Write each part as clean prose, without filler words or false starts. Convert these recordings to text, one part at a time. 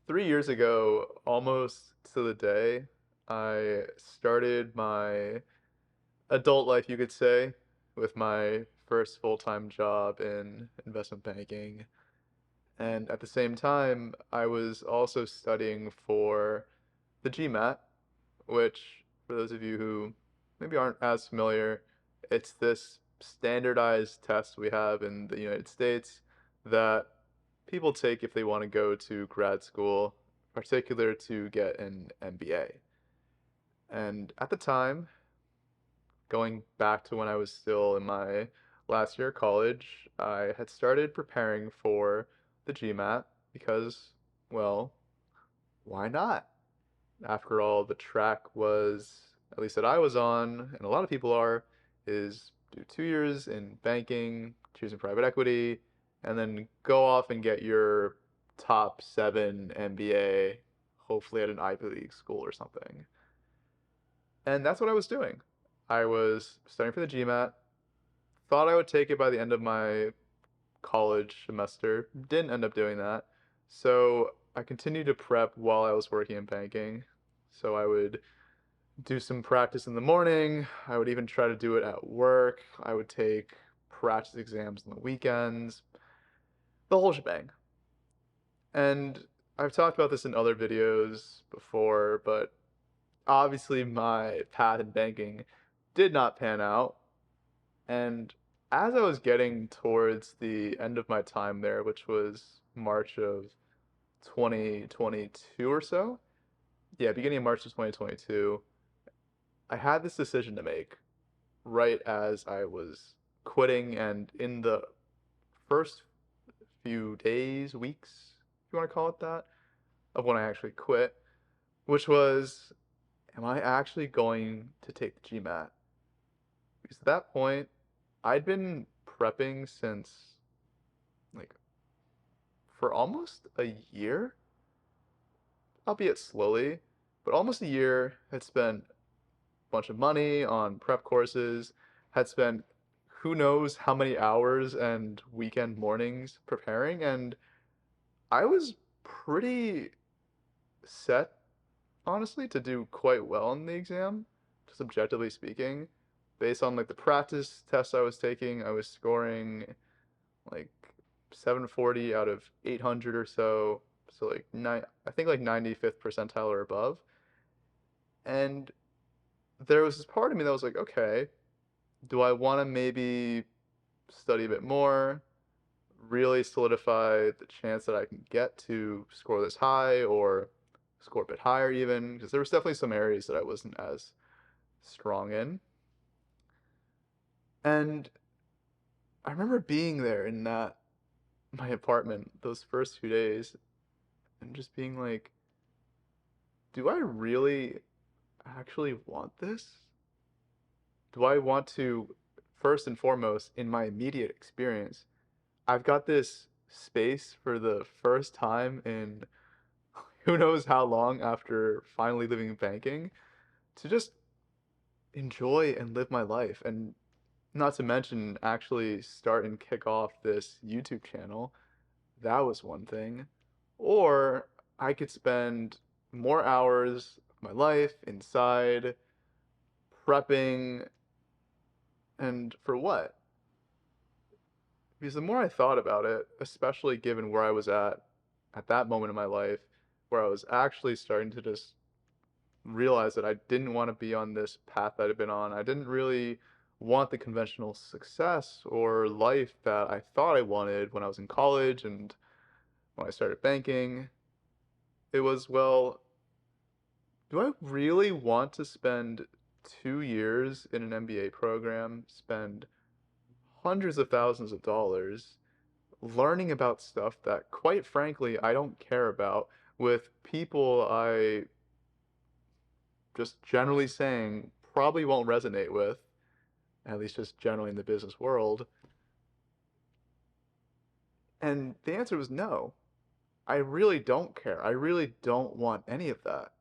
3 years ago, almost to the day, I started my adult life, you could say, with my first full-time job in investment banking. And at the same time, I was also studying for the GMAT, which, for those of you who maybe aren't as familiar, it's this standardized test we have in the United States that people take if they want to go to grad school, particular to get an MBA. And at the time, going back to when I was still in my last year of college, I had started preparing for the GMAT because, well, why not? After all, the track was, at least that I was on, and a lot of people are, is do 2 years in banking, choosing private equity, and then go off and get your top seven MBA, hopefully at an Ivy League school or something. And that's what I was doing. I was studying for the GMAT, thought I would take it by the end of my college semester, didn't end up doing that. So I continued to prep while I was working in banking. So I would do some practice in the morning. I would even try to do it at work. I would take practice exams on the weekends, the whole shebang. And I've talked about this in other videos before, but obviously my path in banking did not pan out. And as I was getting towards the end of my time there, which was March of 2022 or so, yeah, beginning of March of 2022, I had this decision to make right as I was quitting and in the first few days, weeks, if you want to call it that, of when I actually quit, which was, am I actually going to take the GMAT? Because at that point, I'd been prepping since like for almost a year, albeit slowly, but almost a year. Had spent a bunch of money on prep courses, had spent who knows how many hours and weekend mornings preparing, and I was pretty set, honestly, to do quite well in the exam, just objectively speaking. Based on like the practice tests I was taking, I was scoring like 740 out of 800 or so. So like I think like 95th percentile or above. And there was this part of me that was like, okay, do I want to maybe study a bit more, really solidify the chance that I can get to score this high or score a bit higher even? Because there was definitely some areas that I wasn't as strong in. And I remember being there in that my apartment those first few days and just being like, do I really actually want this? Do I want to, first and foremost, in my immediate experience, I've got this space for the first time in who knows how long after finally leaving banking to just enjoy and live my life. And not to mention actually start and kick off this YouTube channel. That was one thing. Or I could spend more hours of my life inside prepping, and for what? Because the more I thought about it, especially given where I was at that moment in my life, where I was actually starting to just realize that I didn't want to be on this path that I'd been on. I didn't really want the conventional success or life that I thought I wanted when I was in college and when I started banking. It was, well, do I really want to spend 2 years in an MBA program, spend hundreds of thousands of dollars learning about stuff that, quite frankly, I don't care about with people I just generally saying probably won't resonate with, at least just generally in the business world? And the answer was no. I really don't care. I really don't want any of that.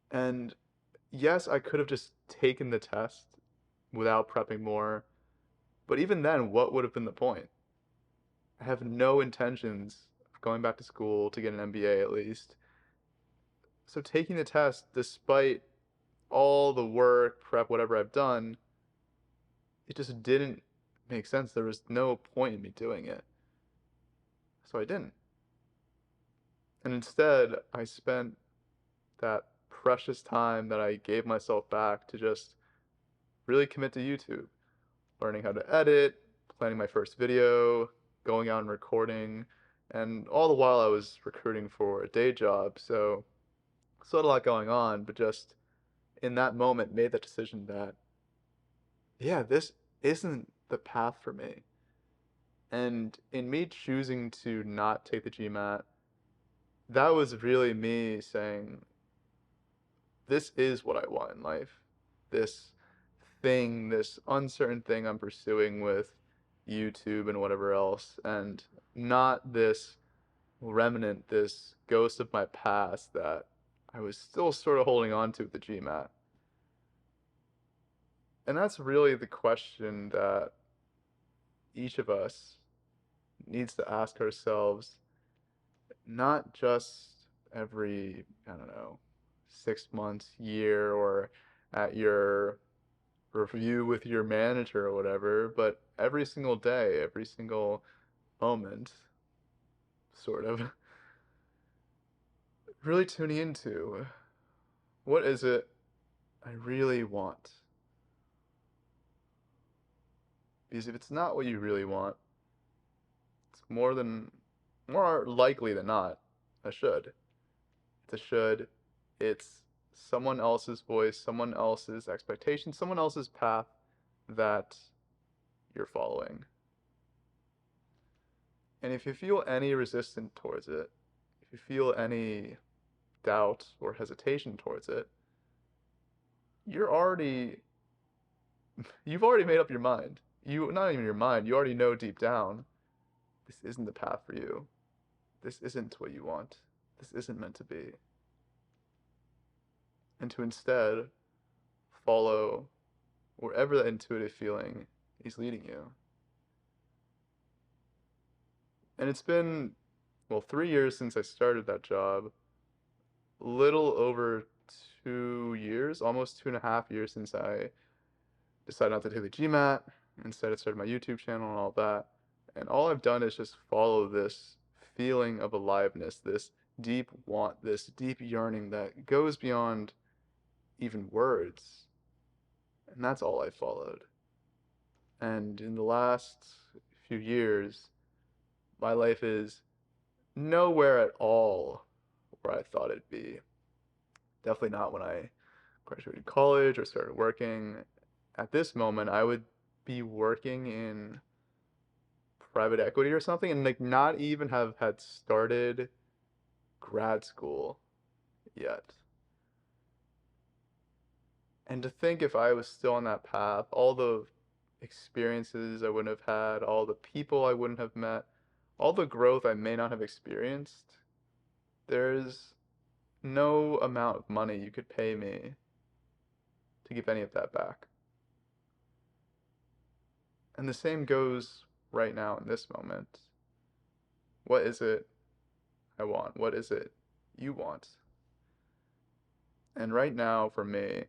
And yes, I could have just taken the test without prepping more, but even then, what would have been the point? I have no intentions going back to school to get an MBA at least. So taking the test, despite all the work, prep, whatever I've done, it just didn't make sense. There was no point in me doing it. So I didn't. And instead, I spent that precious time that I gave myself back to just really commit to YouTube, learning how to edit, planning my first video, going out and recording, and all the while I was recruiting for a day job. So still had a lot going on, but just in that moment made that decision that, yeah, this isn't the path for me. And in me choosing to not take the GMAT, that was really me saying, this is what I want in life. This thing, this uncertain thing I'm pursuing with YouTube and whatever else, and not this remnant, this ghost of my past that I was still sort of holding on to with the GMAT. And that's really the question that each of us needs to ask ourselves, not just every, I don't know, 6 months, year, or at your review with your manager or whatever, but every single day, every single moment, sort of, really tuning into what is it I really want? Because if it's not what you really want, it's more likely than not, a should. It's a should. It's someone else's voice, someone else's expectation, someone else's path that you're following. And if you feel any resistance towards it, if you feel any doubt or hesitation towards it, you're already you've already made up your mind. You not even your mind, you already know deep down this isn't the path for you. This isn't what you want. This isn't meant to be. And to instead follow wherever that intuitive feeling is leading you. And it's been, well, 3 years since I started that job, little over 2 years, almost 2.5 years since I decided not to take the GMAT. Instead, I started my YouTube channel and all that. And all I've done is just follow this feeling of aliveness, this deep want, this deep yearning that goes beyond even words. And that's all I followed. And in the last few years, my life is nowhere at all where I thought it'd be. Definitely not when I graduated college or started working. At this moment, I would be working in private equity or something and like not even have had started grad school yet. And to think if I was still on that path, all the experiences I wouldn't have had, all the people I wouldn't have met, all the growth I may not have experienced, there's no amount of money you could pay me to give any of that back. And the same goes right now in this moment. What is it I want? What is it you want? And right now, for me,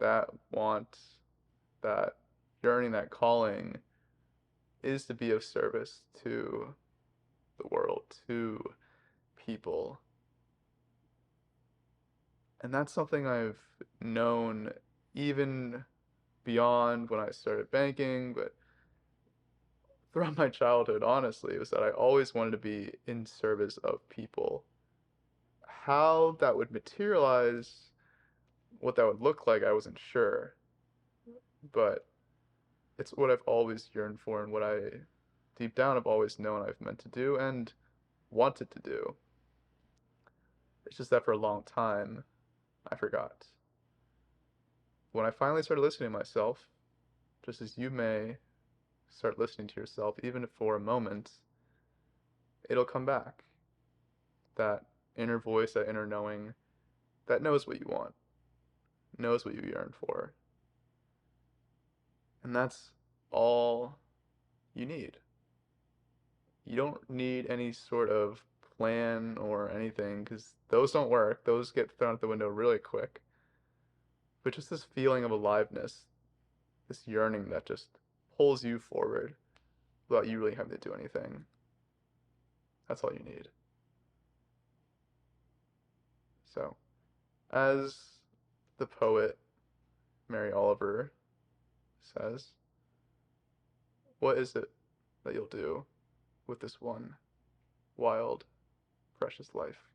that want, that yearning, that calling is to be of service to the world, to people. And that's something I've known even beyond when I started banking, but throughout my childhood, honestly, was that I always wanted to be in service of people. How that would materialize, what that would look like, I wasn't sure. But it's what I've always yearned for and what I, deep down, have always known I've meant to do and wanted to do. It's just that for a long time, I forgot. When I finally started listening to myself, just as you may start listening to yourself, even if for a moment, it'll come back. That inner voice, that inner knowing, that knows what you want, knows what you yearn for. And that's all you need. You don't need any sort of plan or anything because those don't work. Those get thrown out the window really quick. But just this feeling of aliveness, this yearning that just pulls you forward without you really having to do anything. That's all you need. So, as the poet Mary Oliver says, what is it that you'll do with this one wild, precious life?